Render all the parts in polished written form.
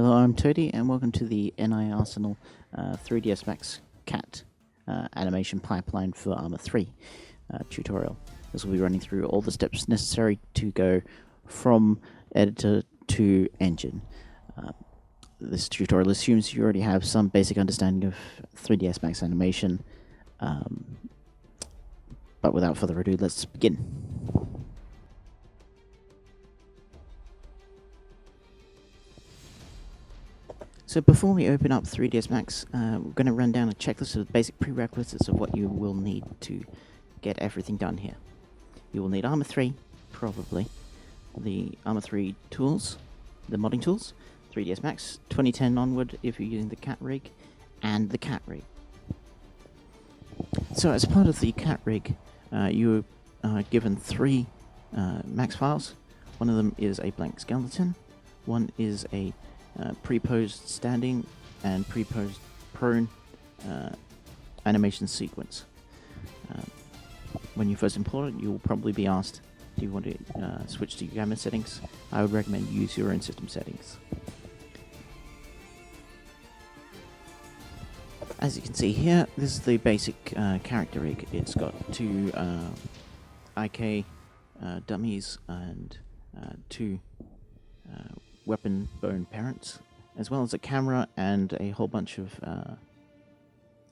Hello, I'm Toady, and welcome to the NI Arsenal 3ds Max CAT animation pipeline for Arma 3 tutorial. This will be running through all the steps necessary to go from editor to engine. This tutorial assumes you already have some basic understanding of 3ds Max animation, but without further ado, let's begin. So before we open up 3ds Max, we're going to run down a checklist of the basic prerequisites of what you will need to get everything done here. You will need Arma 3, probably, the Arma 3 tools, the modding tools, 3ds Max, 2010 onward if you're using the CAT rig, and the CAT rig. So as part of the CAT rig, you are given 3 Max files. One of them is a blank skeleton, one is a pre-posed standing and pre-posed prone animation sequence. When you first import it, you will probably be asked, do you want to switch to gamma settings? I would recommend you use your own system settings. As you can see here, this is the basic character rig. It's got 2 IK dummies and 2 weapon bone parents, as well as a camera and a whole bunch of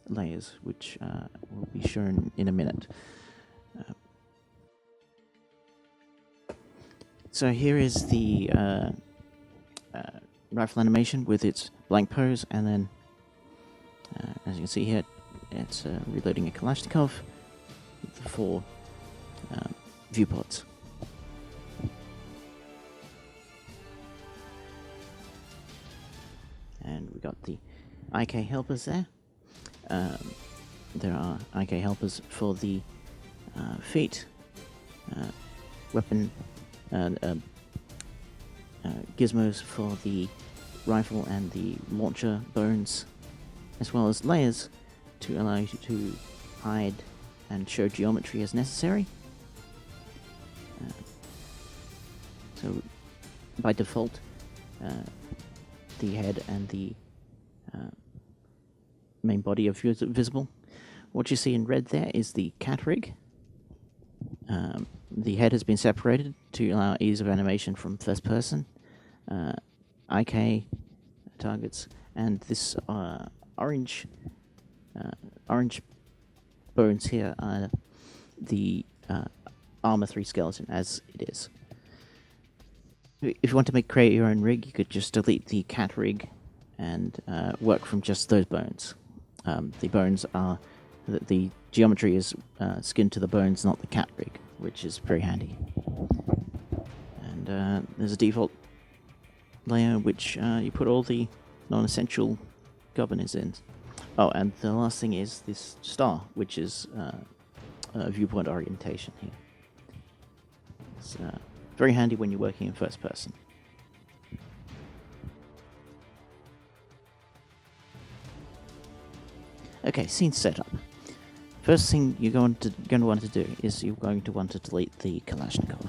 layers, which will be shown in a minute. So here is the rifle animation with its blank pose, and then as you can see here, it's reloading a Kalashnikov with the 4 viewports. And we got the IK helpers there. There are IK helpers for the feet, weapon gizmos for the rifle and the launcher bones, as well as layers to allow you to hide and show geometry as necessary. So by default, the head and the main body are visible. What you see in red there is the CAT rig. The head has been separated to allow ease of animation from first person. IK targets, and this orange bones here are the Arma 3 skeleton as it is. If you want to create your own rig, you could just delete the CAT rig and work from just those bones. The bones are the geometry is skinned to the bones, not the CAT rig, which is very handy. And there's a default layer which you put all the non-essential governors in. Oh, and the last thing is this star, which is viewpoint orientation here. It's very handy when you're working in first person. Okay, scene setup. First thing you're going to want to do is you're going to want to delete the Kalashnikov.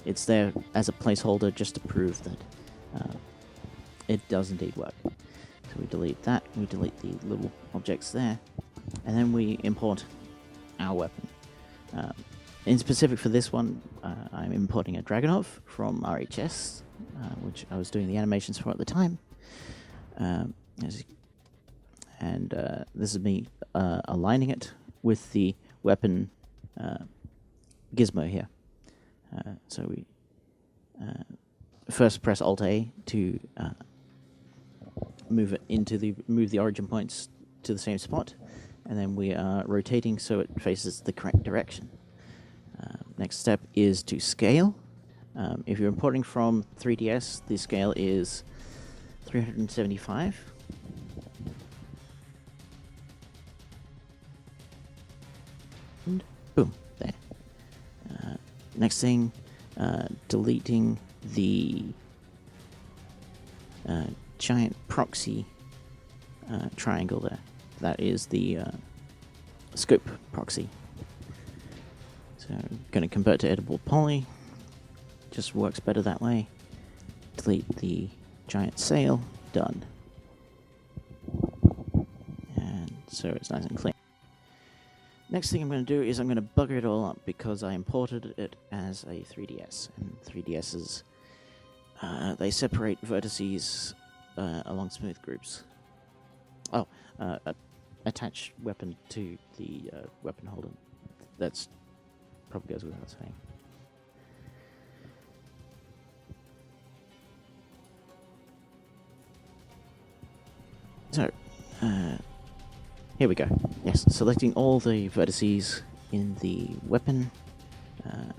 It's there as a placeholder just to prove that it does indeed work. So we delete that, we delete the little objects there, and then we import our weapon. In specific for this one, I'm importing a Dragunov from RHS, which I was doing the animations for at the time. This is me aligning it with the weapon gizmo here. So we first press Alt-A to move the origin points to the same spot, and then we are rotating so it faces the correct direction. Next step is to scale. If you're importing from 3DS, the scale is 375. And boom, there. Next thing, deleting the giant proxy triangle there. That is the scope proxy. So I'm going to convert to editable poly. Just works better that way. Delete the giant sail, done. And so it's nice and clean. Next thing I'm going to do is I'm going to bugger it all up because I imported it as a 3DS, and 3DSs, they separate vertices along smooth groups. Oh, attach weapon to the weapon holder. That's probably goes without saying. So, here we go. Yes, selecting all the vertices in the weapon and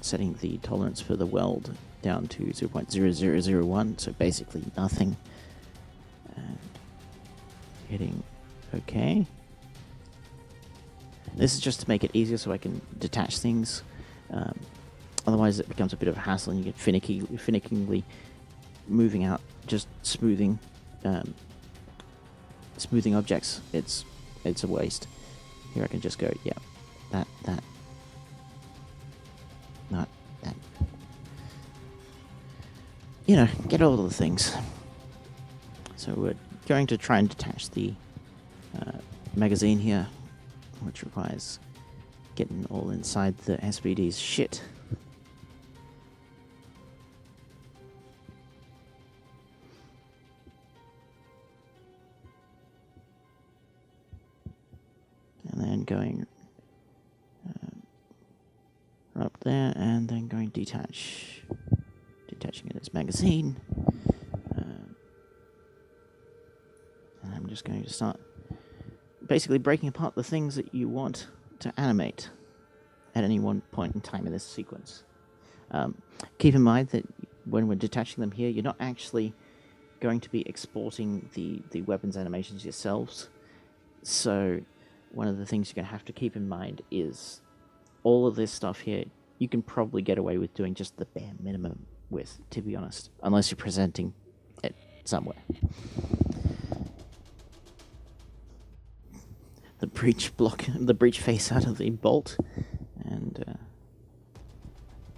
setting the tolerance for the weld down to 0.0001, so basically nothing. And hitting OK. This is just to make it easier so I can detach things. Otherwise it becomes a bit of a hassle and you get finickingly moving out, just smoothing objects. It's a waste. Here I can just go, yeah, that, not that. You know, get all of the things. So we're going to try and detach the magazine here, which requires getting all inside the SBD's shit. And then going up there, and then going detaching it as magazine. And I'm just going to start basically breaking apart the things that you want to animate at any one point in time in this sequence. Keep in mind that when we're detaching them here, you're not actually going to be exporting the weapons animations yourselves. So one of the things you're going to have to keep in mind is all of this stuff here, you can probably get away with doing just the bare minimum with, to be honest, unless you're presenting it somewhere. The breech face out of the bolt, and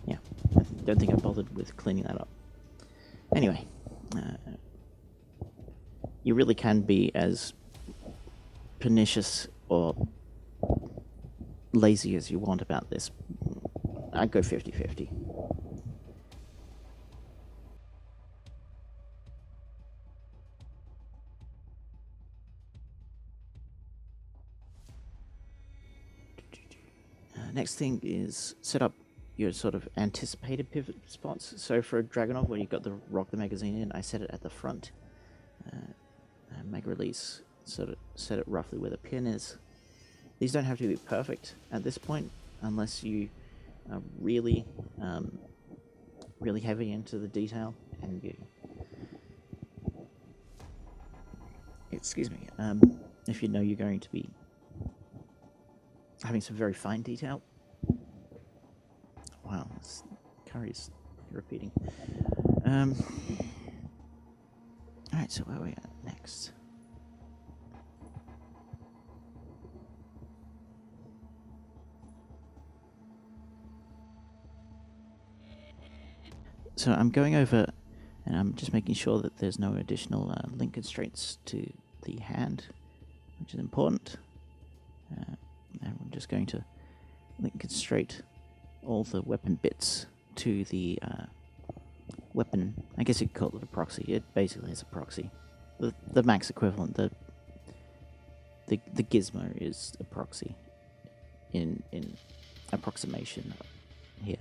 yeah, I don't think I bothered with cleaning that up. Anyway, you really can be as pernicious or lazy as you want about this. I'd go 50-50. Next thing is set up your sort of anticipated pivot spots. So for a Dragunov, where you've got the rock the magazine in, I set it at the front. Mag release, sort of set it roughly where the pin is. These don't have to be perfect at this point, unless you are really, really heavy into the detail, and you, excuse me, if you know you're going to be having some very fine detail. Wow, this curry's repeating. Alright, so where are we at next? So I'm going over and I'm just making sure that there's no additional link constraints to the hand, which is important. And I'm just going to link constraint all the weapon bits to the weapon. I guess you could call it a proxy. It basically is a proxy. The max equivalent, the gizmo is a proxy in approximation here.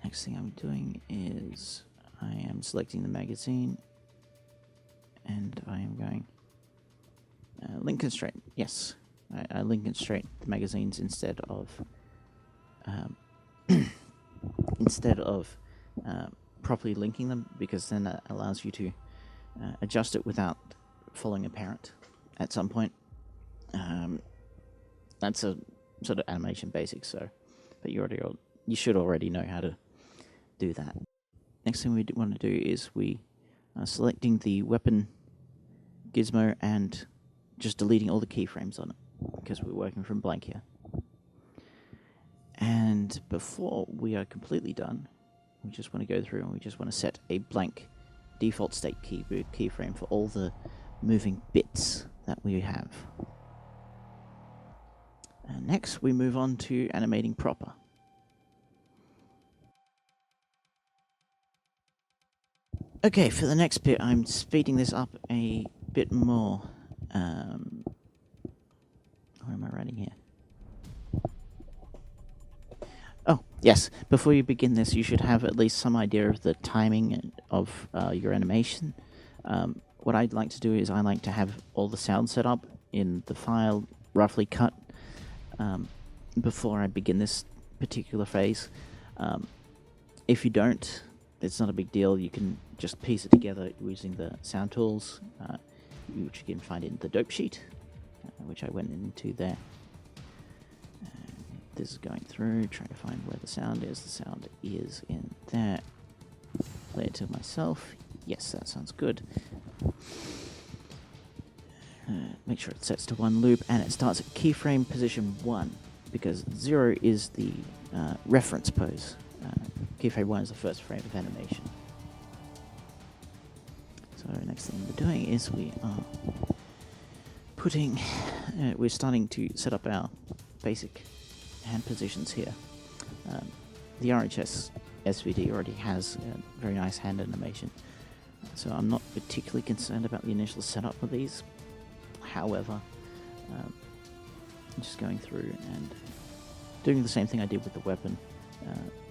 Next thing I'm doing is I am selecting the magazine, and I am going link constraint. Yes, I link constraint the magazines instead of properly linking them, because then that allows you to adjust it without falling apparent at some point. That's a sort of animation basics, so but you should already know how to do that. Next thing we want to do is we are selecting the weapon gizmo and just deleting all the keyframes on it, because we're working from blank here. And before we are completely done, we just want to go through and we just want to set a blank default state keyframe for all the moving bits that we have. And next we move on to animating proper. Okay, for the next bit I'm speeding this up a bit more. Where am I writing here? Oh, yes. Before you begin this, you should have at least some idea of the timing of your animation. What I'd like to do is I like to have all the sound set up in the file roughly cut before I begin this particular phase. If you don't, it's not a big deal. You can just piece it together using the sound tools, which you can find in the dope sheet, which I went into there. This is going through, trying to find where the sound is. The sound is in there. Play it to myself. Yes, that sounds good. Make sure it sets to one loop, and it starts at keyframe position 1, because 0 is the reference pose. Keyframe 1 is the first frame of animation. So next thing we're doing is we are putting... we're starting to set up our basic hand positions here. The RHS SVD already has a very nice hand animation, so I'm not particularly concerned about the initial setup of these. However, I'm just going through and doing the same thing I did with the weapon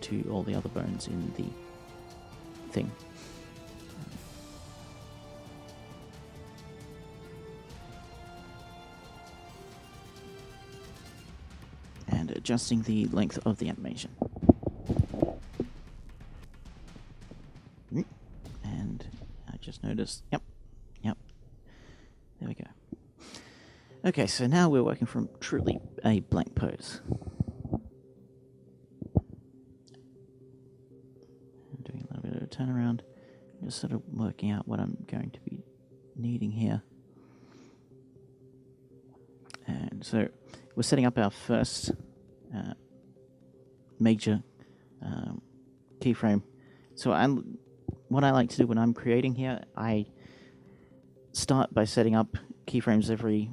to all the other bones in the thing. And adjusting the length of the animation. And I just noticed, yep, there we go. Okay, so now we're working from truly a blank pose. I'm doing a little bit of a turnaround, just sort of working out what I'm going to be needing here. And so we're setting up our first major keyframe. So what I like to do when I'm creating here, I start by setting up keyframes every,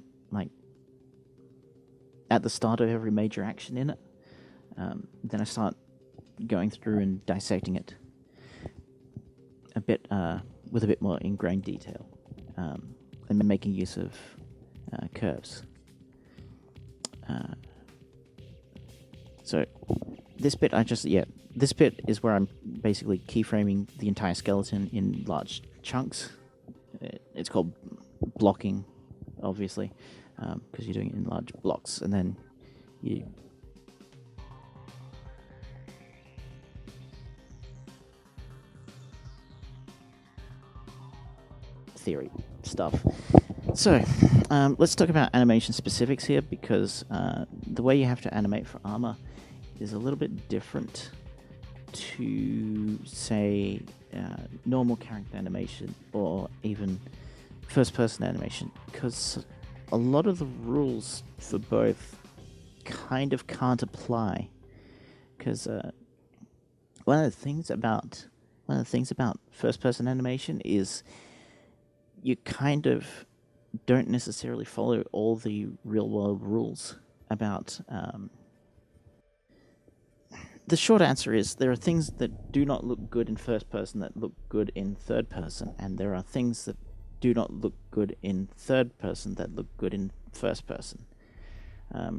at the start of every major action in it. Then I start going through and dissecting it a bit with a bit more ingrained detail, and making use of curves. So this bit this bit is where I'm basically keyframing the entire skeleton in large chunks. It's called blocking, obviously, because you're doing it in large blocks, and then you theory stuff. So let's talk about animation specifics here, because the way you have to animate for Arma is a little bit different to, say, normal character animation or even first-person animation, because a lot of the rules for both kind of can't apply. Because one of the things about first-person animation is you kind of don't necessarily follow all the real-world rules about. The short answer is there are things that do not look good in first person that look good in third person, and there are things that do not look good in third person that look good in first person.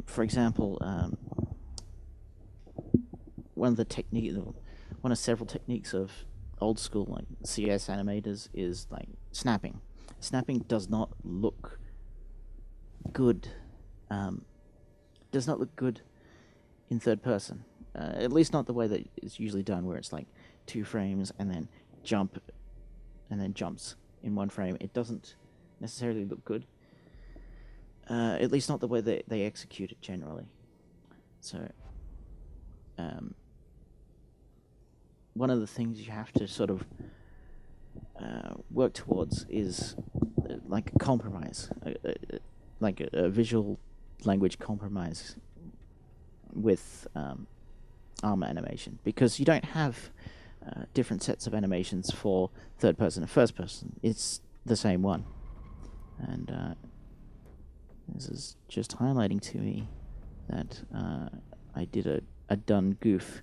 For example, one of several techniques of old school like CS animators is like snapping. Snapping does not look good. Does not look good in third person. At least not the way that it's usually done, where it's like 2 frames and then jump, and then jumps in 1 frame. It doesn't necessarily look good. At least not the way that they execute it generally. So, one of the things you have to sort of work towards is like a compromise, like a visual language compromise with Arma animation, because you don't have different sets of animations for third person and first person. It's the same one. And this is just highlighting to me that I did a done goof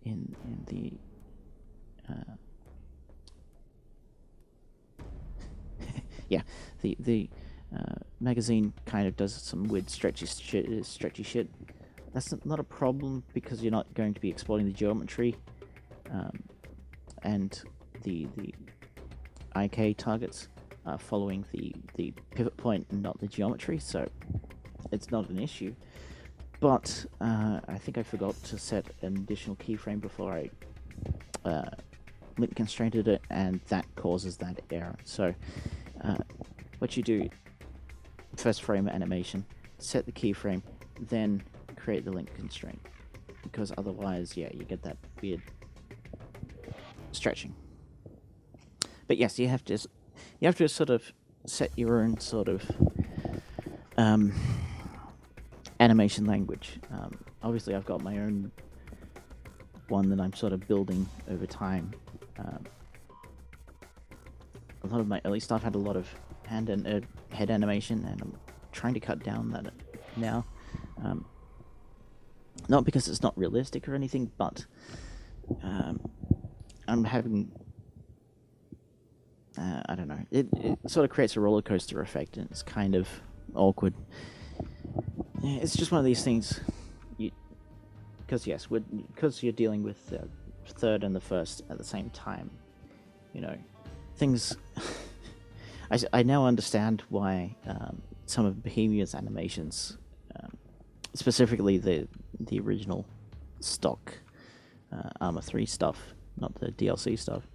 in the yeah, the magazine kind of does some weird stretchy shit. That's not a problem because you're not going to be exploiting the geometry, and the IK targets are following the pivot point and not the geometry, so it's not an issue. But I think I forgot to set an additional keyframe before I link constrained it, and that causes that error. So what you do, first frame animation, set the keyframe, then create the link constraint, because otherwise, yeah, you get that weird stretching. But yes, you have to sort of set your own sort of animation language. Obviously, I've got my own one that I'm sort of building over time. A lot of my early stuff had a lot of hand and head animation, and I'm trying to cut down that now. Not because it's not realistic or anything, but I'm having... I don't know. It sort of creates a roller coaster effect, and it's kind of awkward. It's just one of these things. Because you're dealing with the third and the first at the same time. You know, things. I now understand why some of Bohemia's animations, specifically the original stock Arma3 stuff, not the DLC stuff,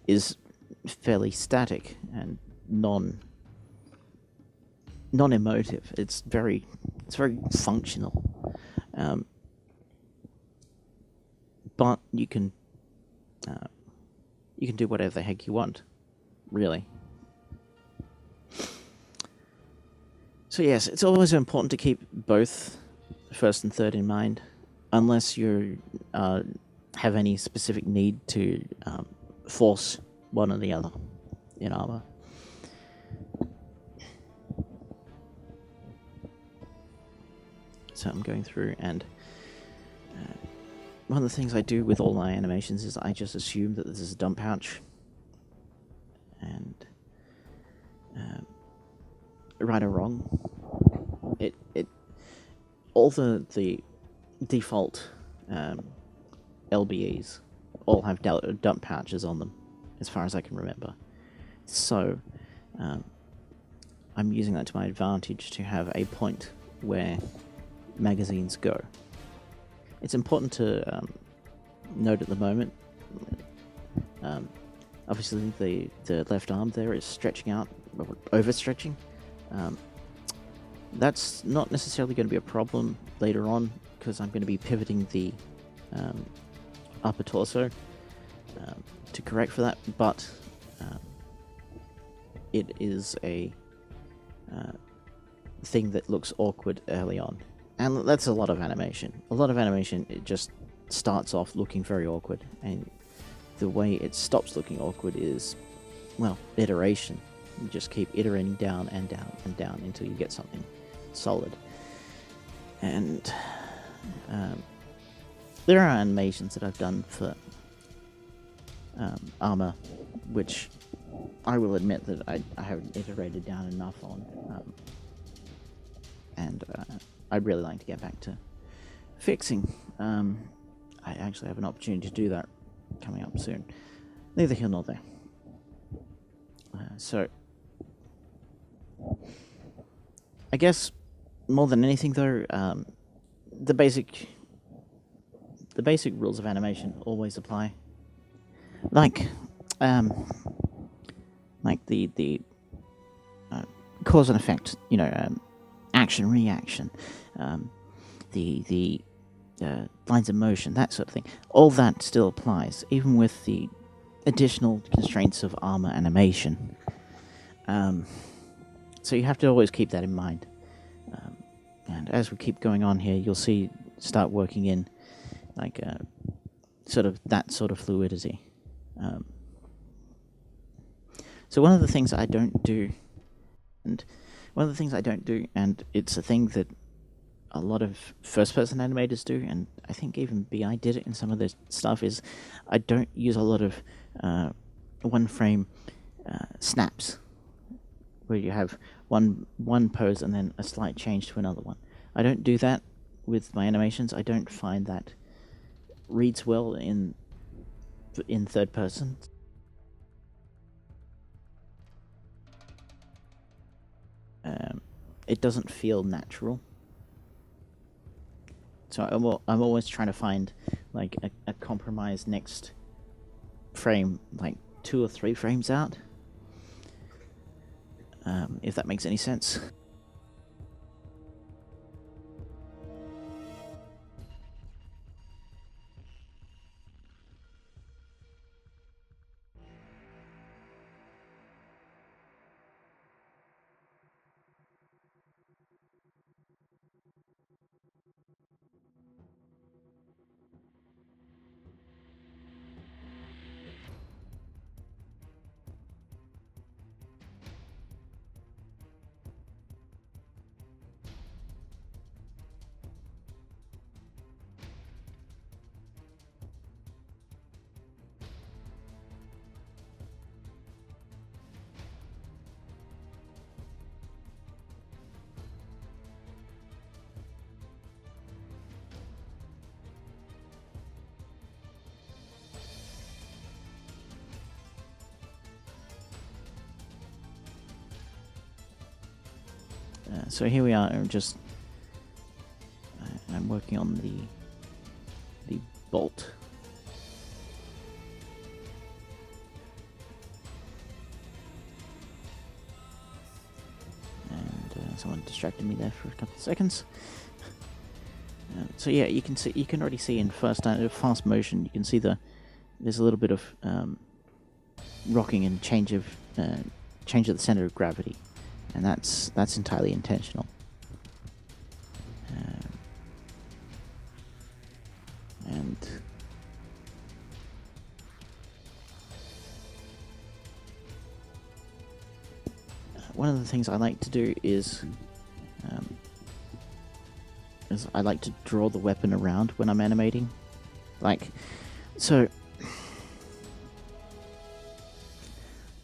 is fairly static and non-emotive. It's very functional, but you can do whatever the heck you want, really. So yes, it's always important to keep both first and third in mind, unless you have any specific need to force one or the other in Arma. So I'm going through, and one of the things I do with all my animations is I just assume that this is a dump pouch, and right or wrong, all the default LBEs all have dump pouches on them, as far as I can remember. So I'm using that to my advantage to have a point where magazines go. It's important to note at the moment, obviously the left arm there is stretching out, or overstretching. That's not necessarily going to be a problem later on, because I'm going to be pivoting the upper torso to correct for that, but it is a thing that looks awkward early on. And that's a lot of animation. A lot of animation, it just starts off looking very awkward, and the way it stops looking awkward is, well, iteration. You just keep iterating down and down and down until you get something solid. And there are animations that I've done for Arma, which I will admit that I haven't iterated down enough on, and I'd really like to get back to fixing. I actually have an opportunity to do that coming up soon. Neither here nor there. So, I guess more than anything, though, the basic rules of animation always apply. Like the cause and effect, action reaction, the lines of motion, that sort of thing. All that still applies, even with the additional constraints of Arma animation. So you have to always keep that in mind. And as we keep going on here, you'll start working in like sort of that sort of fluidity. So one of the things I don't do, and it's a thing that a lot of first-person animators do, and I think even BI did it in some of their stuff, is I don't use a lot of one-frame snaps, where you have one pose and then a slight change to another one. I don't do that with my animations. I don't find that reads well in third person. It doesn't feel natural. So I'm always trying to find like a compromise next frame, like 2 or 3 frames out. If that makes any sense. So here we are. I'm working on the bolt. And someone distracted me there for a couple of seconds. So yeah, you can already see in fast motion. You can see there's a little bit of rocking and change of the center of gravity. And that's entirely intentional. And one of the things I like to do is I like to draw the weapon around when I'm animating. Like, so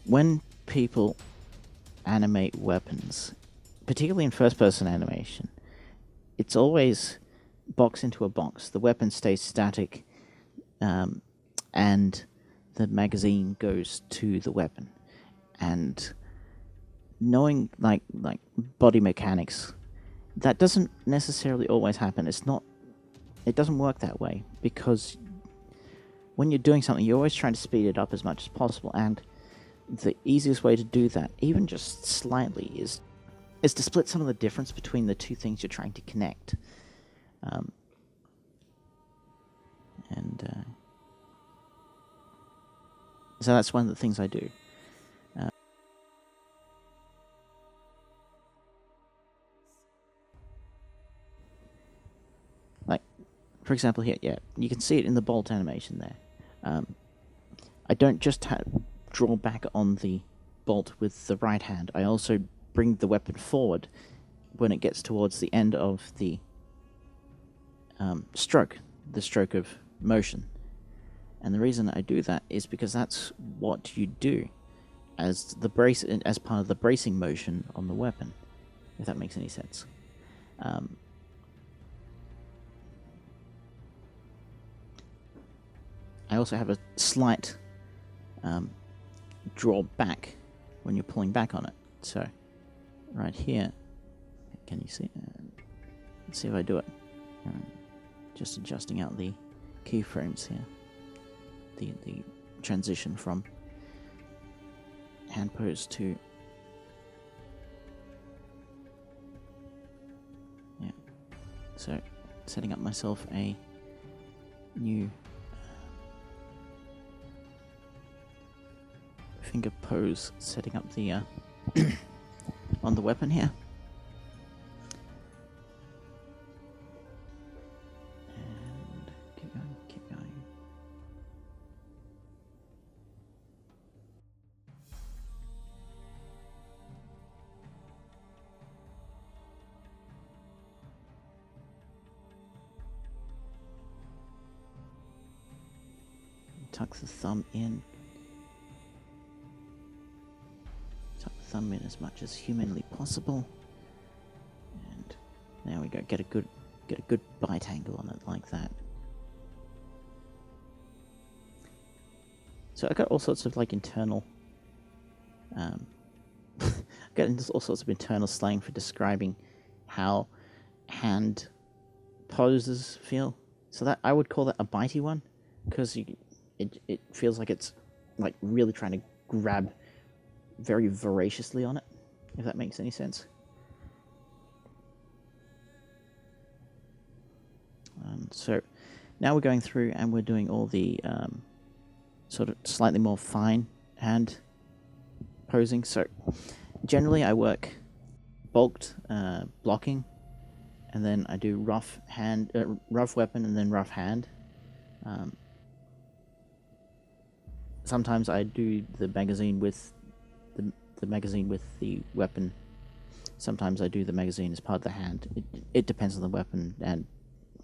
when people animate weapons, particularly in first-person animation, it's always box into a box. The weapon stays static, and the magazine goes to the weapon. And knowing like body mechanics, that doesn't necessarily always happen. It doesn't work that way, because when you're doing something, you're always trying to speed it up as much as possible, and the easiest way to do that, even just slightly, is to split some of the difference between the two things you're trying to connect. So that's one of the things I do. Like, for example, here, yeah, you can see it in the bolt animation there. I don't just draw back on the bolt with the right hand. I also bring the weapon forward when it gets towards the end of the stroke of motion. And the reason I do that is because that's what you do as part of the bracing motion on the weapon, if that makes any sense. I also have a slight draw back when you're pulling back on it. So right here, can you see? Let's see if I do it. Just adjusting out the keyframes here. The transition from hand pose to so setting up myself a new finger pose, setting up the on the weapon here. And keep going. tuck the thumb in. Tuck the thumb in as much as humanly possible. And there we go. Get a good bite angle on it like that. So I got all sorts of like internal getting all sorts of internal slang for describing how hand poses feel. So that I would call that a bitey one, because it feels like it's like really trying to grab very voraciously on it, if that makes any sense. So now we're going through and we're doing all the sort of slightly more fine hand posing. So generally I work bulked blocking, and then I do rough weapon, and then rough hand. Sometimes I do the magazine with the magazine with the weapon. Sometimes I do the magazine as part of the hand. It depends on the weapon and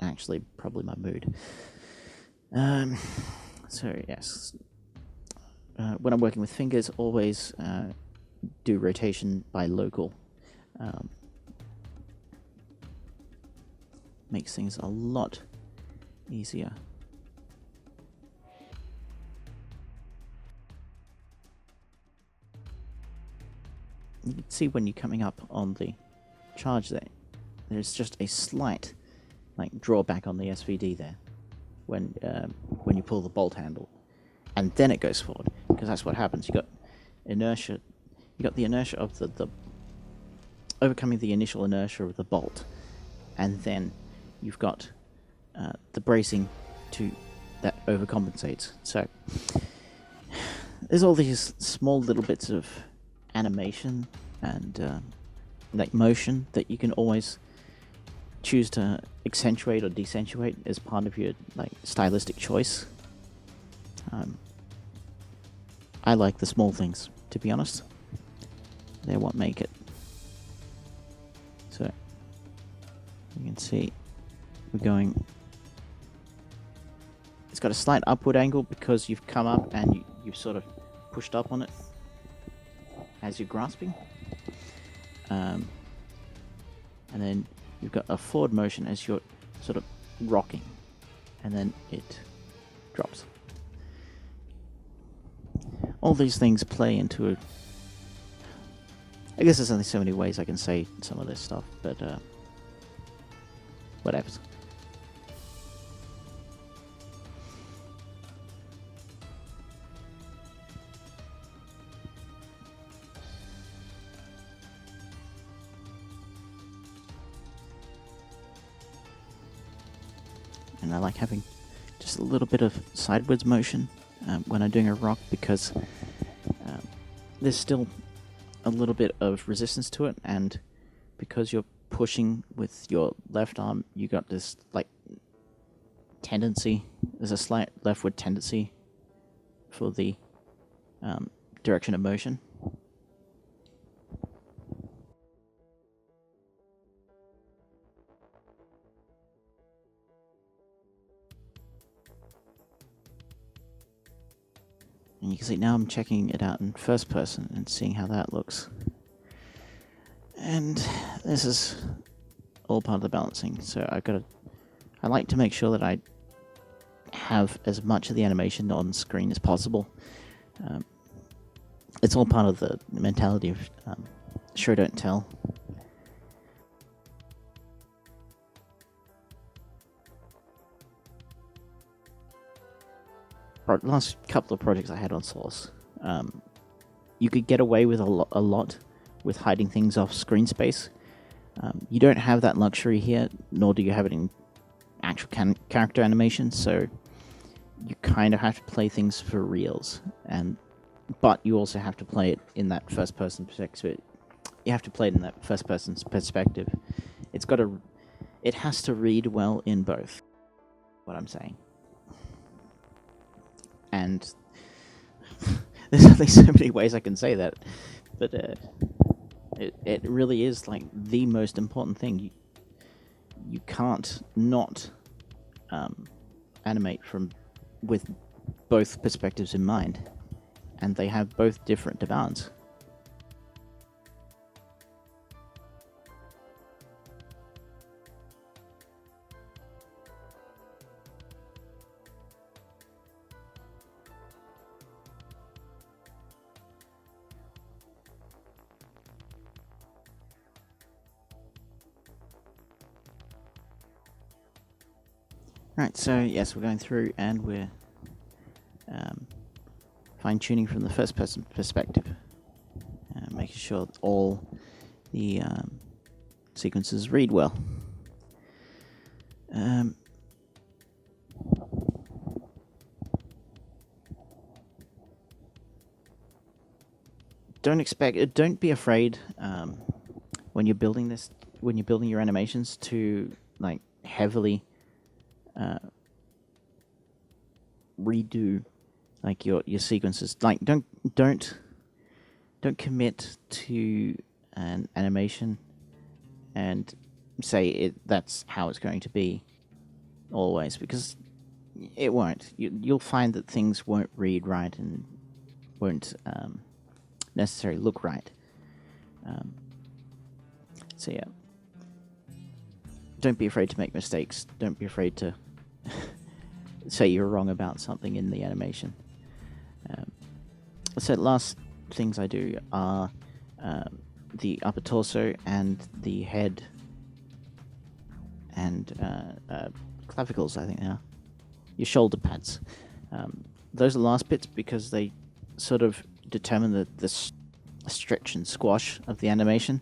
actually probably my mood. So yes, when I'm working with fingers, always do rotation by local. Makes things a lot easier. You can see when you're coming up on the charge there, there's just a slight like drawback on the SVD there when you pull the bolt handle, and then it goes forward, because that's what happens. You got inertia. You got the inertia of the overcoming the initial inertia of the bolt, and then you've got the bracing that overcompensates. So there's all these small little bits of animation and like motion that you can always choose to accentuate or decentuate as part of your like stylistic choice. I like the small things, to be honest. They're what make it. So you can see we're going. It's got a slight upward angle because you've come up and you've sort of pushed up on it as you're grasping. And then you've got a forward motion as you're sort of rocking, and then it drops. All these things play into it. I guess there's only so many ways I can say some of this stuff, but whatever. And I like having just a little bit of sideways motion when I'm doing a rock, because there's still a little bit of resistance to it, and because you're pushing with your left arm, you got this like tendency. There's a slight leftward tendency for the direction of motion. And you can see now I'm checking it out in first person and seeing how that looks. And this is all part of the balancing. So I like to make sure that I have as much of the animation on screen as possible. It's all part of the mentality of show don't tell. The last couple of projects I had on Source, you could get away with a lot with hiding things off screen space. You don't have that luxury here, nor do you have it in actual character animation, so you kind of have to play things for reals, but you also have to play it in that first-person perspective. You have to play it in that first-person perspective. It has to read well in both. What I'm saying. And there's only so many ways I can say that, but it really is like the most important thing. You can't not animate with both perspectives in mind, and they have both different demands. Right, so yes, we're going through and we're fine-tuning from the first-person perspective, making sure that all the sequences read well. Don't be afraid when you're building this, when you're building your animations, to like heavily redo like your sequences. Like don't commit to an animation and say that's how it's going to be always, because it won't. You'll find that things won't read right and won't necessarily look right. So yeah, don't be afraid to make mistakes. Don't be afraid to say you're wrong about something in the animation. So last things I do are the upper torso and the head and clavicles, I think they are. Your shoulder pads. Those are the last bits because they sort of determine the stretch and squash of the animation.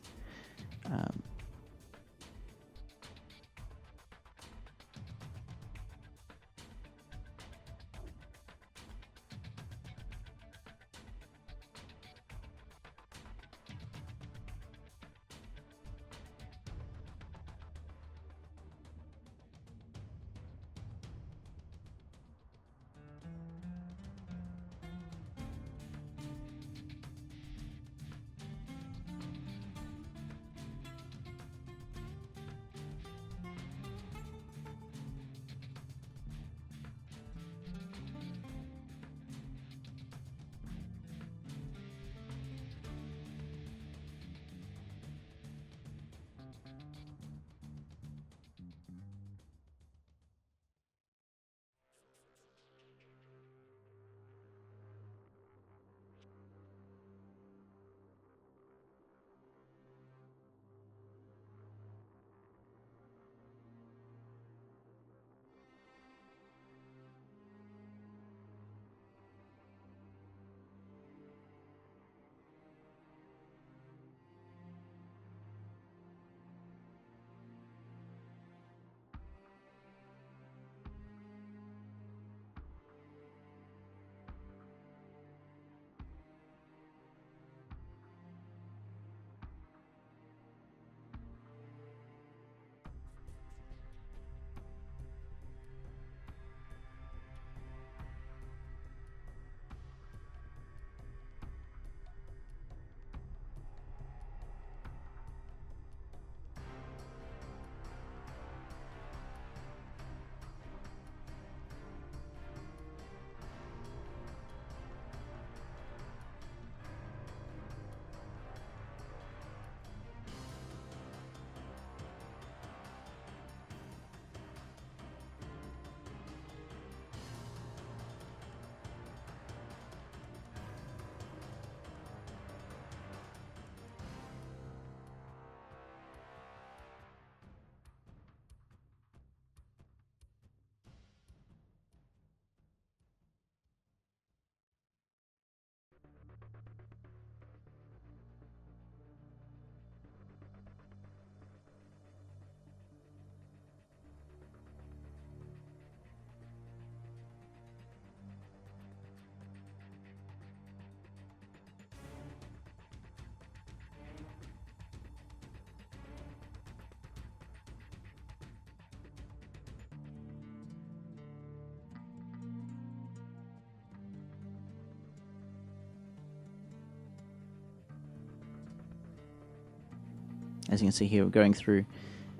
As you can see here, we're going through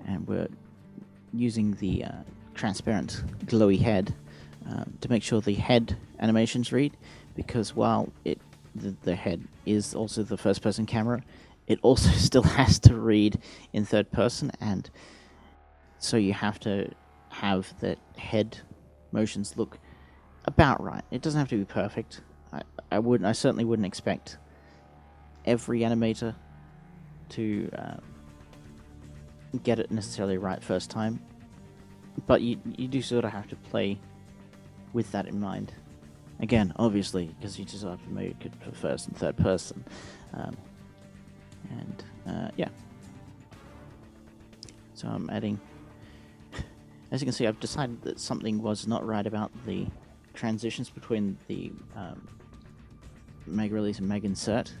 and we're using the transparent glowy head to make sure the head animations read, because while the head is also the first-person camera, it also still has to read in third person, and so you have to have the head motions look about right. It doesn't have to be perfect. I certainly wouldn't expect every animator to get it necessarily right first time, but you do sort of have to play with that in mind. Again, obviously, because you just have to make it for first and third person. Yeah. So I'm adding... As you can see, I've decided that something was not right about the transitions between the mag release and mag insert.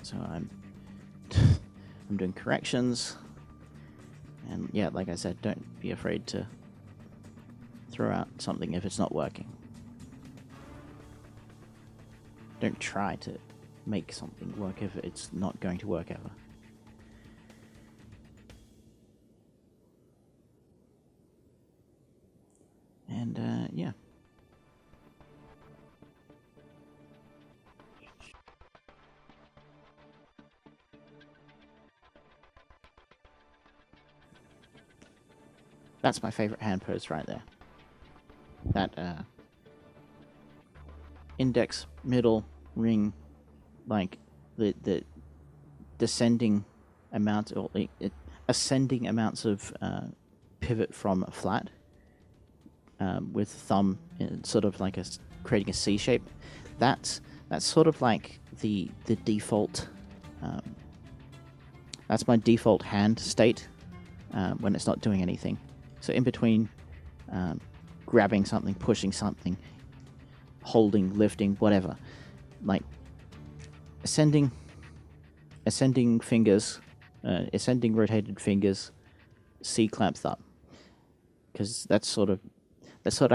So I'm doing corrections. And yeah, like I said, don't be afraid to throw out something if it's not working. Don't try to make something work if it's not going to work ever. And yeah. That's my favorite hand pose right there. That index, middle, ring, like the descending amount, or ascending amounts of pivot from flat, with thumb in sort of like creating a C shape. That's sort of like the default. That's my default hand state when it's not doing anything. So in between grabbing something, pushing something, holding, lifting, whatever, like ascending fingers, ascending rotated fingers, C clamp thumb, because that's sort of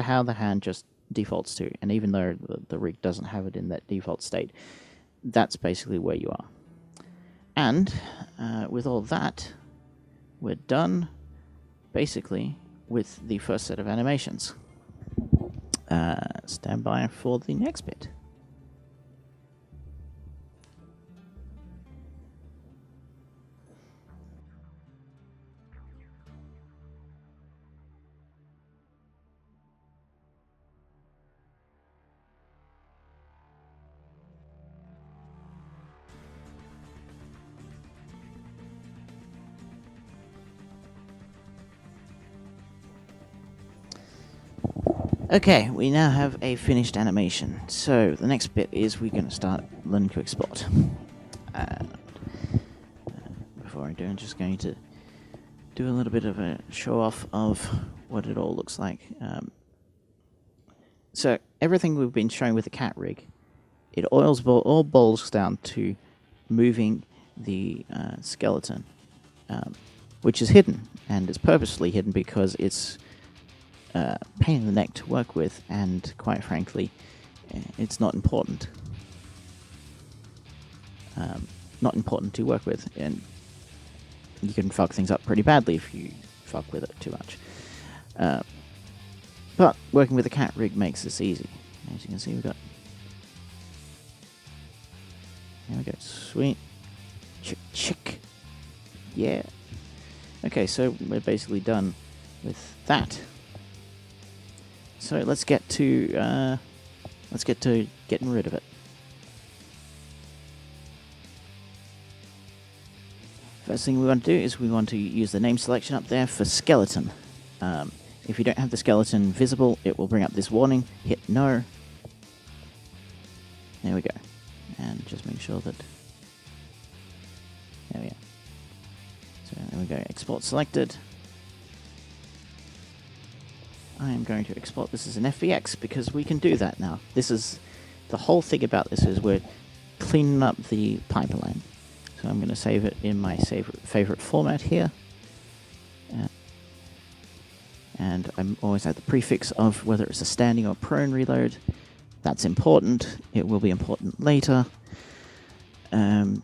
how the hand just defaults to. And even though the rig doesn't have it in that default state, that's basically where you are. And with all that, we're done basically with the first set of animations. Stand by for the next bit. Okay, we now have a finished animation. So the next bit is we're going to start learning to export. Before I do, I'm just going to do a little bit of a show off of what it all looks like. So everything we've been showing with the cat rig, it all boils down to moving the skeleton, which is hidden, and it's purposely hidden because it's pain in the neck to work with, and quite frankly, it's not important. Not important to work with, and you can fuck things up pretty badly if you fuck with it too much. But working with a cat rig makes this easy. As you can see, we've got... There we go. Sweet. Chick. Yeah. Okay, so we're basically done with that. So let's get to getting rid of it. First thing we want to do is we want to use the name selection up there for skeleton. If you don't have the skeleton visible, it will bring up this warning. Hit no. There we go. And just make sure that... There we go. So there we go. Export selected. I am going to export this as an Fbx because we can do that now. This is... The whole thing about this is we're cleaning up the pipeline. So I'm going to save it in my favorite format here. And I'm always at the prefix of whether it's a standing or prone reload. That's important. It will be important later. So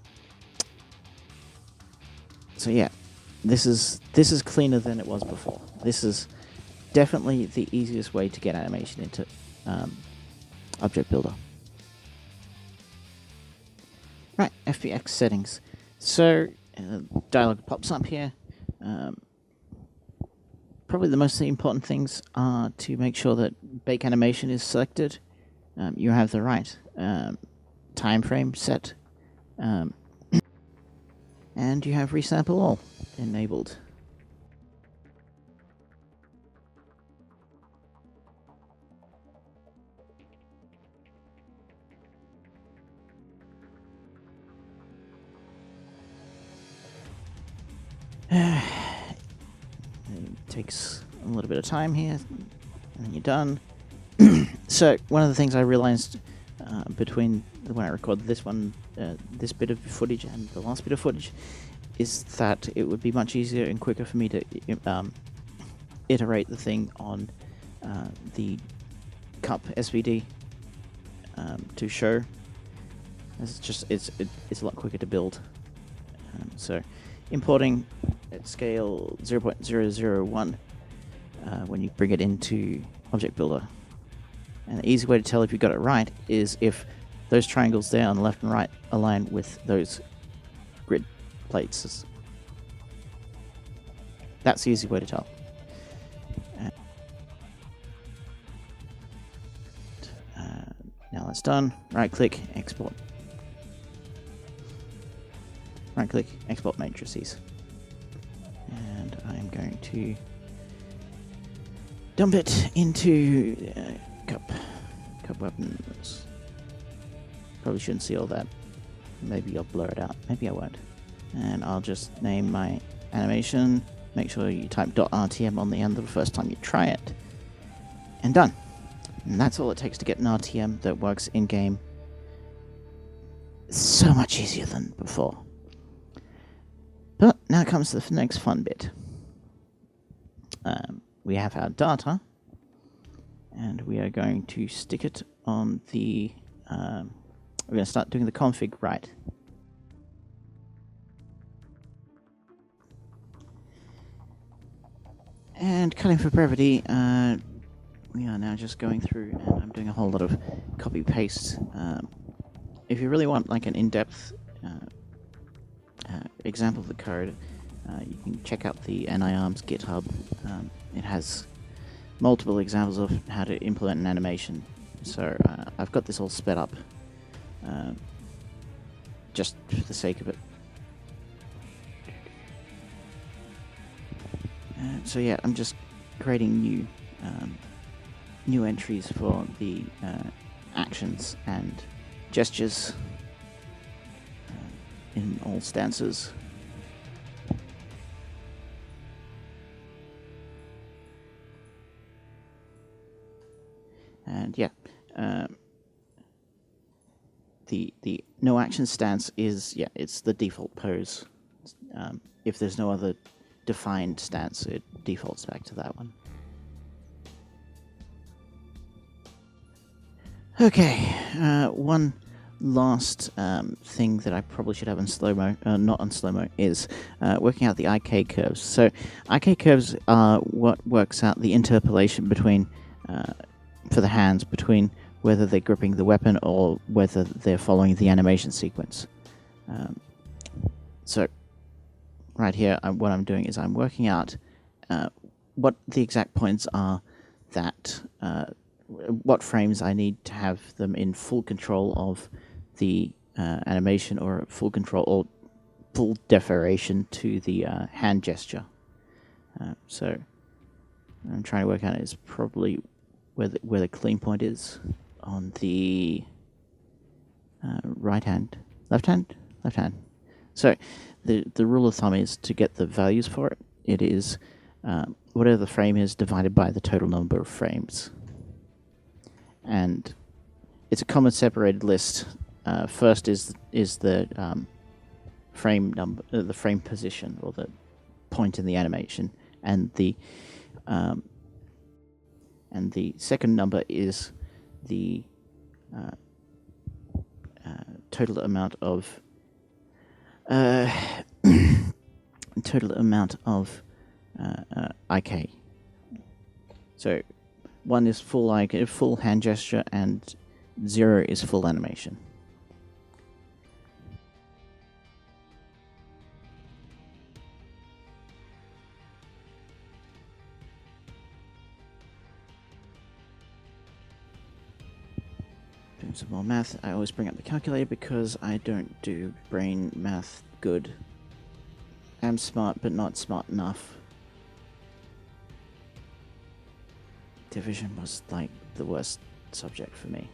yeah, this is cleaner than it was before. This is definitely the easiest way to get animation into Object Builder. Right, Fbx Settings. So, dialog pops up here. Probably the most important things are to make sure that Bake Animation is selected. You have the right time frame set. And you have Resample All enabled. It takes a little bit of time here, and then you're done. So one of the things I realized between when I recorded this one, this bit of footage and the last bit of footage, is that it would be much easier and quicker for me to iterate the thing on the cup SVD to show. It's a lot quicker to build. So importing at scale 0.001 when you bring it into Object Builder. And the easy way to tell if you got it right is if those triangles there on the left and right align with those grid plates. That's the easy way to tell. Now that's done. Right click, export. Right click, export matrices. And I'm going to dump it into cup weapons. Probably shouldn't see all that. Maybe I'll blur it out. Maybe I won't. And I'll just name my animation. Make sure you type .rtm on the end the first time you try it. And done. And that's all it takes to get an RTM that works in-game. So much easier than before. But now comes the next fun bit. We have our data, and we are going to stick it on the... we're going to start doing the config right. And cutting for brevity, we are now just going through, and I'm doing a whole lot of copy-paste. If you really want like an in-depth example of the code, you can check out the NIARMS GitHub. It has multiple examples of how to implement an animation. So I've got this all sped up just for the sake of it. So yeah, I'm just creating new entries for the actions and gestures in all stances. And yeah, the no action stance is, yeah, it's the default pose. If there's no other defined stance, it defaults back to that one. Okay, one last thing that I probably should have in slow-mo, not on slow-mo, is working out the IK curves. So IK curves are what works out the interpolation between, for the hands, between whether they're gripping the weapon or whether they're following the animation sequence. So right here, what I'm doing is I'm working out what the exact points are that what frames I need to have them in full control of the animation, or full control or full deferration to the hand gesture. So I'm trying to work out is probably where the clean point is on the right hand, left hand. So the rule of thumb is to get the values for it. It is whatever the frame is divided by the total number of frames. And it's a comma separated list. First is the frame number, the frame position, or the point in the animation, and the second number is the total amount of IK. So 1 is full icon, full hand gesture, and 0 is full animation. Doing some more math. I always bring up the calculator because I don't do brain math good. I'm smart, but not smart enough. Division was like the worst subject for me.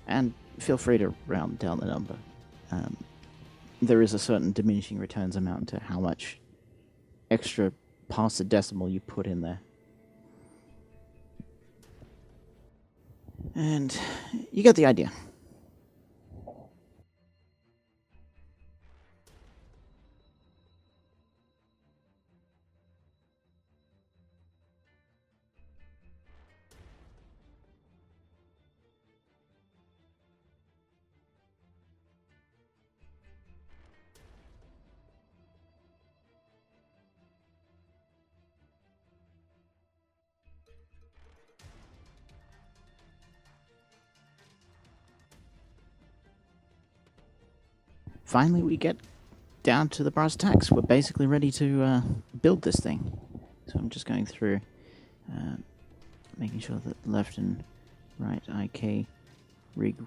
And feel free to round down the number. There is a certain diminishing returns amount to how much extra past the decimal you put in there. And you get the idea. Finally, we get down to the brass tacks. We're basically ready to build this thing. So I'm just going through, making sure that left and right IK rig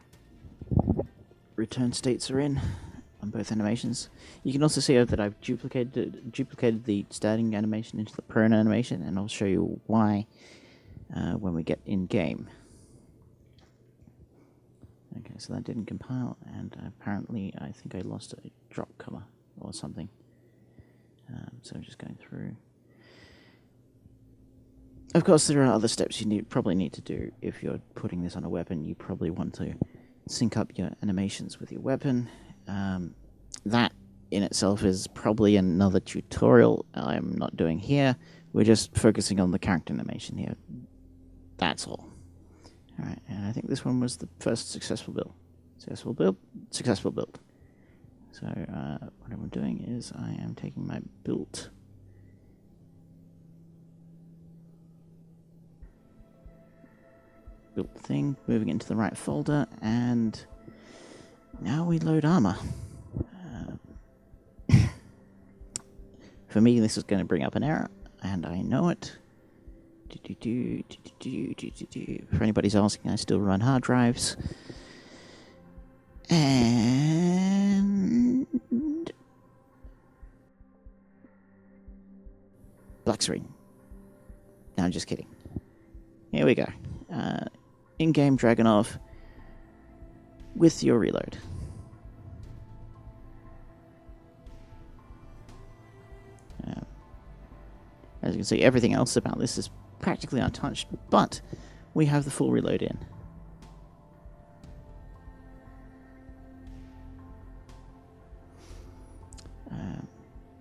return states are in on both animations. You can also see that I've duplicated the starting animation into the prone animation, and I'll show you why when we get in game. Okay, so that didn't compile, and apparently I think I lost a drop comma or something. So I'm just going through. Of course, there are other steps you probably need to do if you're putting this on a weapon. You probably want to sync up your animations with your weapon. That in itself is probably another tutorial I'm not doing here. We're just focusing on the character animation here. That's all. Alright, and I think this one was the first successful build. Successful build. So, what I'm doing is I am taking my build thing, moving into the right folder, and now we load Arma. For me, this is going to bring up an error, and I know it. For anybody's asking, I still run hard drives. And black screen. No, I'm just kidding. Here we go. In-game Dragunov with your reload. As you can see, everything else about this is practically untouched, but we have the full reload in.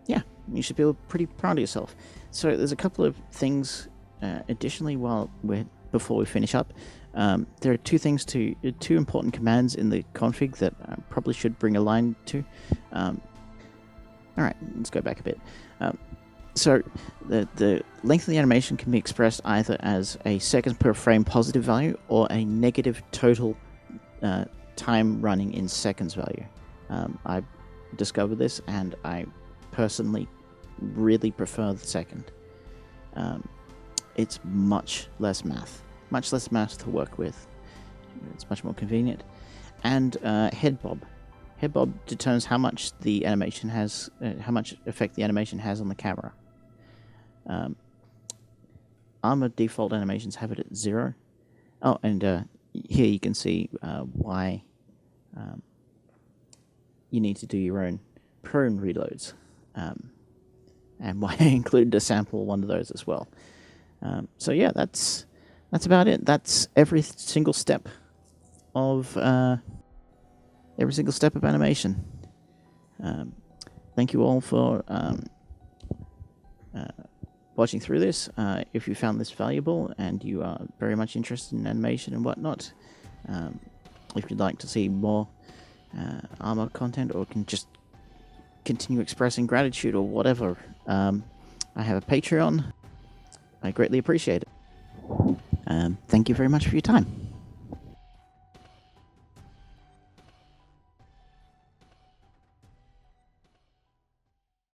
Yeah, you should feel pretty proud of yourself. So there's a couple of things additionally before we finish up. There are two important commands in the config that I probably should bring a line to. Alright, let's go back a bit. So the length of the animation can be expressed either as a seconds per frame positive value or a negative total time running in seconds value. I discovered this, and I personally really prefer the second. It's much less math to work with. It's much more convenient. And head bob. Head bob determines how much the animation has, how much effect the animation has on the camera. Arma default animations have it at 0. Oh, and here you can see why you need to do your own prone reloads, and why I included a sample one of those as well. So yeah, that's about it. That's every single step of animation. Thank you all for watching through this. If you found this valuable and you are very much interested in animation and whatnot, if you'd like to see more Arma content, or can just continue expressing gratitude or whatever, I have a Patreon. I greatly appreciate it. Thank you very much for your time.